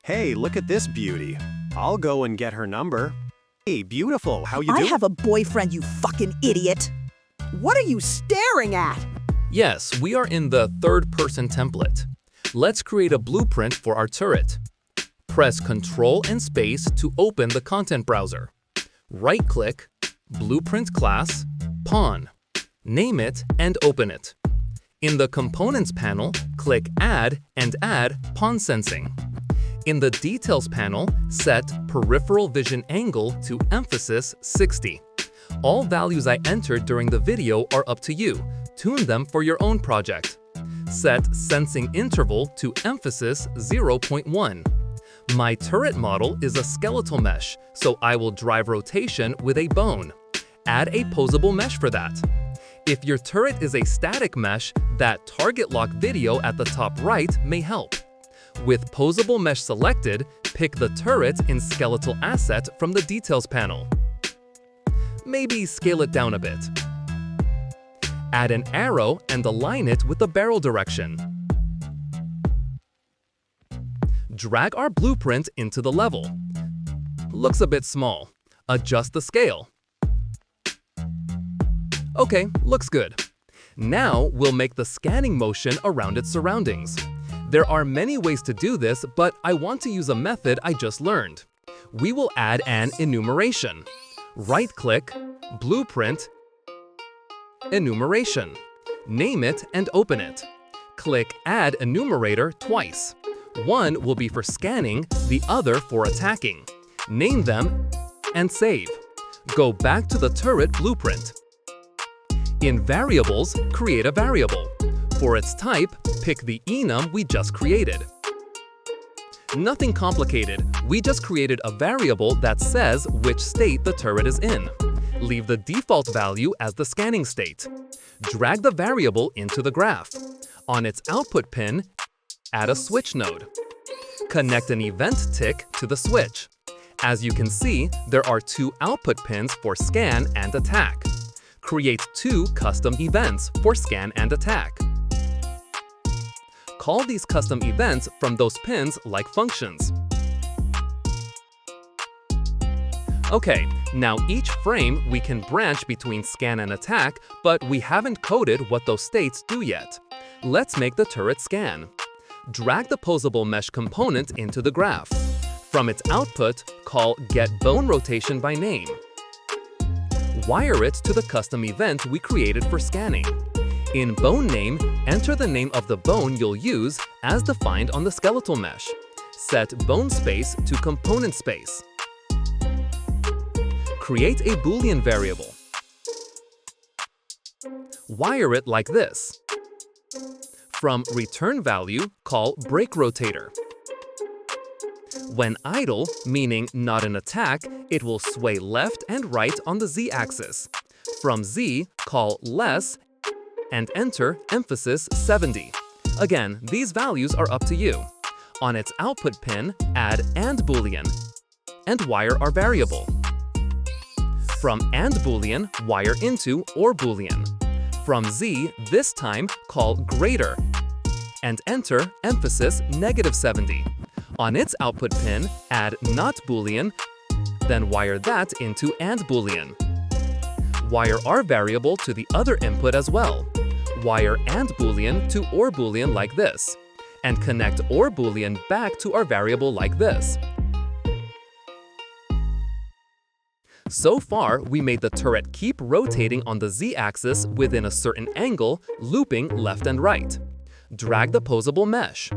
Hey, look at this beauty. I'll go and get her number. Hey, beautiful, how you I doing? have a boyfriend, you fucking idiot. What are you staring at? Yes, we are in the third-person template. Let's create a blueprint for our turret. Press Ctrl and space to open the content browser. Right-click, Blueprint Class, Pawn. Name it and open it. In the Components panel, click Add and add Pawn Sensing. In the Details panel, set Peripheral Vision Angle to emphasis 60. All values I entered during the video are up to you. Tune them for your own project. Set Sensing Interval to emphasis 0.1. My turret model is a skeletal mesh, so I will drive rotation with a bone. Add a Poseable Mesh for that. If your turret is a static mesh, that target lock video at the top right may help. With Poseable Mesh selected, pick the turret in Skeletal Asset from the Details panel. Maybe scale it down a bit. Add an arrow and align it with the barrel direction. Drag our blueprint into the level. Looks a bit small. Adjust the scale. Okay, looks good. Now we'll make the scanning motion around its surroundings. There are many ways to do this, but I want to use a method I just learned. We will add an enumeration. Right-click, Blueprint, Enumeration. Name it and open it. Click Add Enumerator twice. One will be for scanning, the other for attacking. Name them and save. Go back to the turret blueprint. In Variables, create a variable. For its type, pick the enum we just created. Nothing complicated, we just created a variable that says which state the turret is in. Leave the default value as the scanning state. Drag the variable into the graph. On its output pin, add a switch node. Connect an event tick to the switch. As you can see, there are two output pins for scan and attack. Create two custom events for scan and attack. Call these custom events from those pins like functions. Okay, now each frame we can branch between scan and attack, but we haven't coded what those states do yet. Let's make the turret scan. Drag the Poseable Mesh component into the graph. From its output, call getBoneRotation by name. Wire it to the custom event we created for scanning. In bone name, enter the name of the bone you'll use as defined on the skeletal mesh. Set bone space to component space. Create a Boolean variable. Wire it like this. From return value, call breakRotator. When idle, meaning not in attack, it will sway left and right on the z-axis. From z, call less and enter emphasis 70. Again, these values are up to you. On its output pin, add AND Boolean and wire our variable. From AND Boolean, wire into OR Boolean. From z, this time call greater and enter emphasis -70. On its output pin, add NOT Boolean, then wire that into AND Boolean. Wire our variable to the other input as well. Wire AND Boolean to OR Boolean like this, and connect OR Boolean back to our variable like this. So far, we made the turret keep rotating on the z-axis within a certain angle, looping left and right. Drag the Poseable Mesh.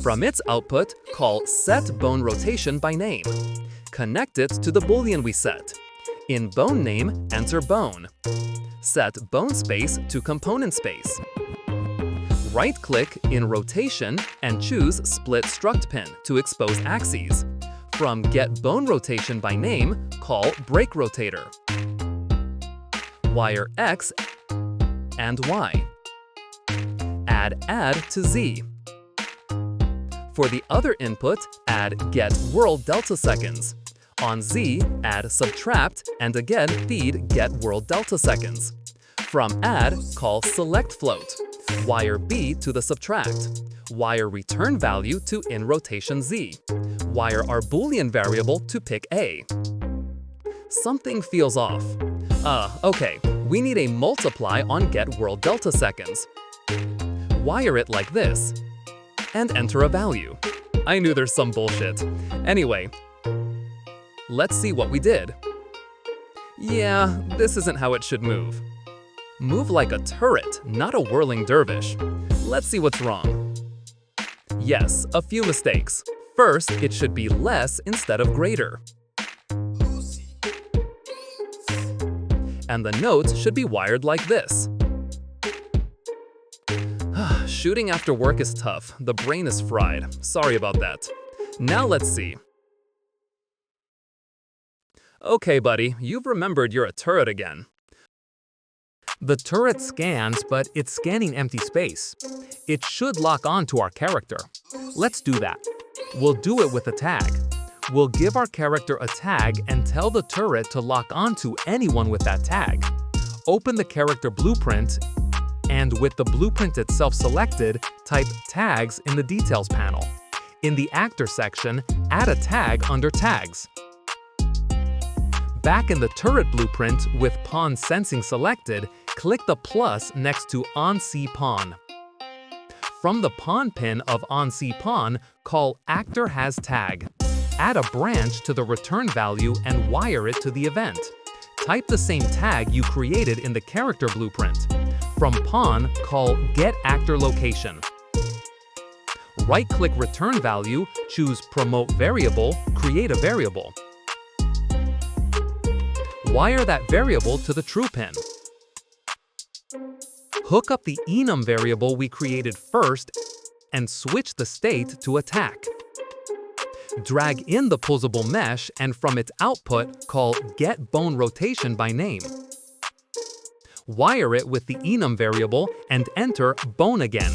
From its output, call setBoneRotation by name. Connect it to the Boolean we set. In bone name, enter bone. Set bone space to component space. Right-click in rotation and choose Split Struct Pin to expose axes. From getBoneRotation by name, call breakRotator. Wire X and Y. Add to Z. For the other input, add getWorld delta seconds. On Z, add subtract and again feed getWorld delta seconds. From add, call selectFloat. wire B to the subtract, wire return value to in rotation Z, wire our Boolean variable to pick A. Something feels off. Okay, we need a multiply on get world delta seconds. Wire it like this, and enter a value. I knew there's some bullshit. Anyway, let's see what we did. Yeah, this isn't how it should move. Move like a turret, not a whirling dervish. Let's see what's wrong. Yes, a few mistakes. First, it should be less instead of greater. And the notes should be wired like this. Shooting after work is tough. The brain is fried. Sorry about that. Now let's see. Okay, buddy, you've remembered you're a turret again. The turret scans, but it's scanning empty space. It should lock on to our character. Let's do that. We'll do it with a tag. We'll give our character a tag and tell the turret to lock onto anyone with that tag. Open the character blueprint, and with the blueprint itself selected, type tags in the details panel. In the actor section, add a tag under tags. Back in the turret blueprint with pawn sensing selected, click the plus next to onCPawn. From the pawn pin of onCPawn, call actor has tag. Add a branch to the return value and wire it to the event. Type the same tag you created in the character blueprint. From pawn, call getActorLocation. Right-click return value, choose promote variable, create a variable. Wire that variable to the true pin. Hook up the Enum variable we created first and switch the state to attack. Drag in the Poseable Mesh and from its output, call getBoneRotation by name. Wire it with the Enum variable and enter bone again.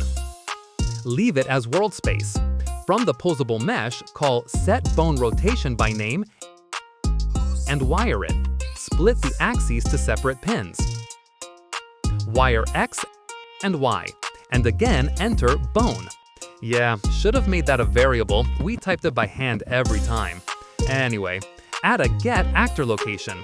Leave it as world space. From the Poseable Mesh, call setBoneRotation by name and wire it. Split the axes to separate pins. Wire X and Y, and again enter bone. Yeah, should have made that a variable. We typed it by hand every time. Anyway, add a getActorLocation.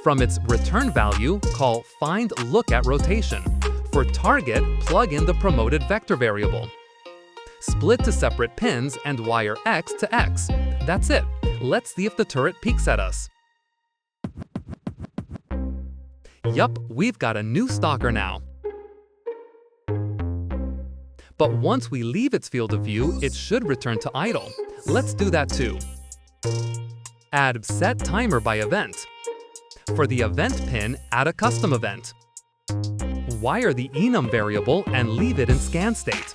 From its return value, call findLookAtRotation. For target, plug in the promoted vector variable. Split to separate pins and wire X to X. That's it. Let's see if the turret peeks at us. Yup, we've got a new stalker now. But once we leave its field of view, it should return to idle. Let's do that too. Add set timer by event. For the event pin, add a custom event. Wire the enum variable and leave it in scan state.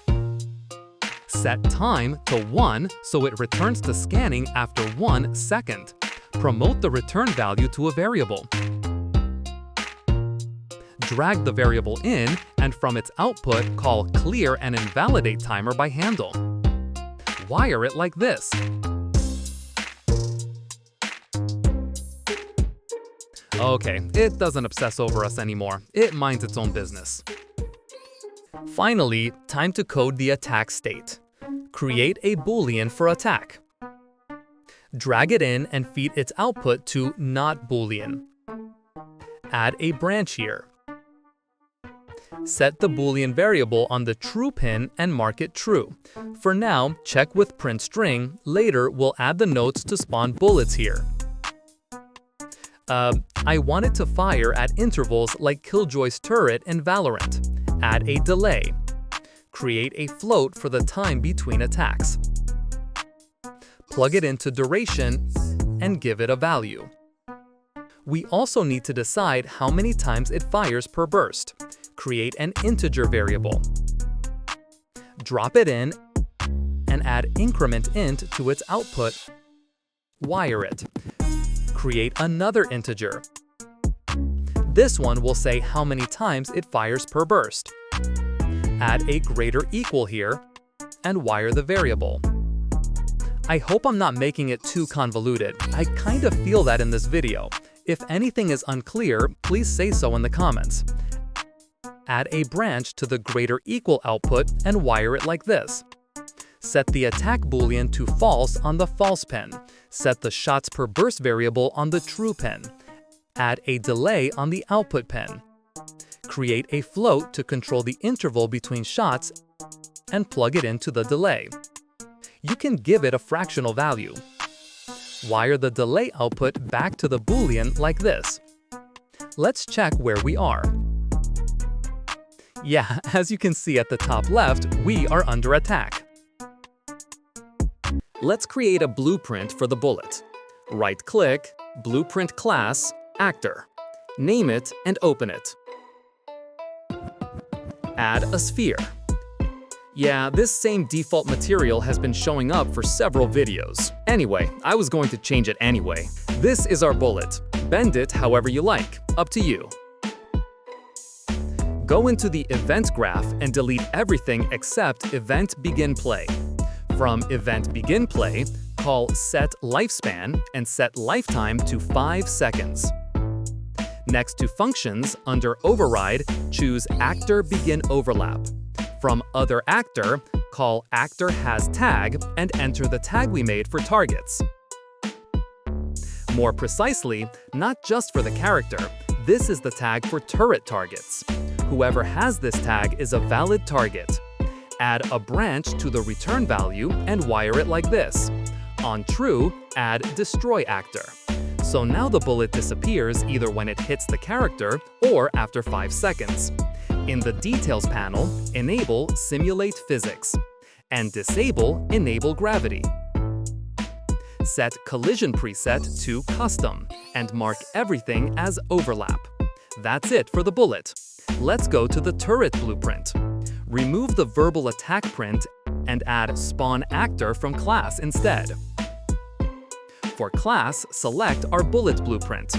Set time to 1 so it returns to scanning after 1 second. Promote the return value to a variable. Drag the variable in, and from its output, call clear and invalidate timer by handle. Wire it like this. Okay, it doesn't obsess over us anymore. It minds its own business. Finally, time to code the attack state. Create a Boolean for attack. Drag it in and feed its output to not Boolean. Add a branch here. Set the Boolean variable on the true pin and mark it true. For now, check with print string. Later, we'll add the notes to spawn bullets here. I want it to fire at intervals like Killjoy's turret in Valorant. Add a delay. Create a float for the time between attacks. Plug it into duration and give it a value. We also need to decide how many times it fires per burst. Create an integer variable. Drop it in and add increment int to its output. Wire it. Create another integer. This one will say how many times it fires per burst. Add a greater equal here and wire the variable. I hope I'm not making it too convoluted. I kind of feel that in this video. If anything is unclear, please say so in the comments. add a branch to the greater equal output and wire it like this. Set the attack boolean to false on the false pin. Set the shots per burst variable on the true pin. Add a delay on the output pin. Create a float to control the interval between shots and plug it into the delay. You can give it a fractional value. Wire the delay output back to the boolean like this. Let's check where we are. Yeah, as you can see at the top left, we are under attack. Let's create a blueprint for the bullet. Right-click, Blueprint Class, Actor. Name it and open it. Add a sphere. Yeah, this same default material has been showing up for several videos. Anyway, I was going to change it anyway. This is our bullet. Bend it however you like, up to you. Go into the event graph and delete everything except event begin play. From event begin play, call set lifespan and set lifetime to 5 seconds. Next to functions, under override, choose actor begin overlap. From other actor, call actor has tag and enter the tag we made for targets. More precisely, not just for the character, this is the tag for turret targets. Whoever has this tag is a valid target. Add a branch to the return value and wire it like this. On true, add destroy actor. So now the bullet disappears either when it hits the character or after 5 seconds. In the Details panel, enable Simulate Physics and disable Enable Gravity. Set Collision preset to Custom and mark everything as Overlap. That's it for the bullet. Let's go to the turret blueprint. Remove the verbal attack print and add Spawn Actor from class instead. For class, select our bullet blueprint.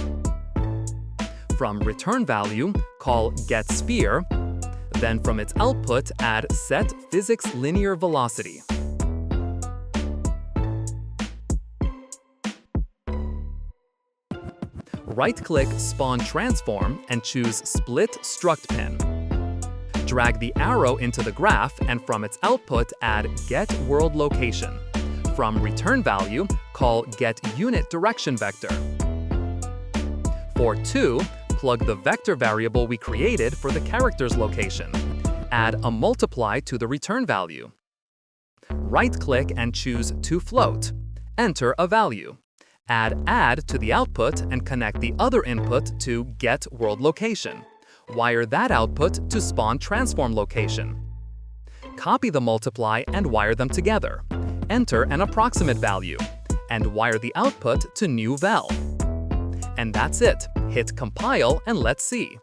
From return value, call getSphere, then from its output add set physics linear velocity. Right-click Spawn Transform and choose Split Struct Pin. Drag the arrow into the graph and from its output add Get World Location. From return value, call Get Unit Direction Vector. For 2, plug the vector variable we created for the character's location. Add a multiply to the return value. Right-click and choose To Float. Enter a value. Add to the output and connect the other input to Get World Location. Wire that output to Spawn Transform Location. Copy the multiply and wire them together. Enter an approximate value. And wire the output to New Val. And that's it. Hit compile and let's see.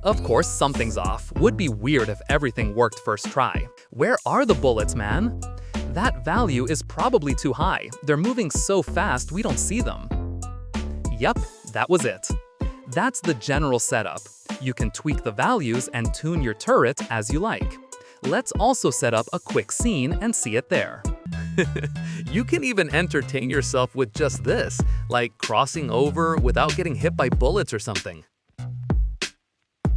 Of course, something's off. Would be weird if everything worked first try. Where are the bullets, man? That value is probably too high. They're moving so fast we don't see them. Yep, that was it. That's the general setup. You can tweak the values and tune your turret as you like. Let's also set up a quick scene and see it there. You can even entertain yourself with just this, like crossing over without getting hit by bullets or something.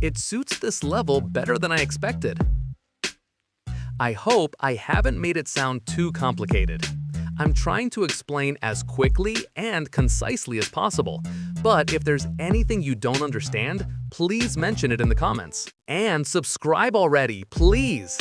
It suits this level better than I expected. I hope I haven't made it sound too complicated. I'm trying to explain as quickly and concisely as possible, but if there's anything you don't understand, please mention it in the comments. And subscribe already, please!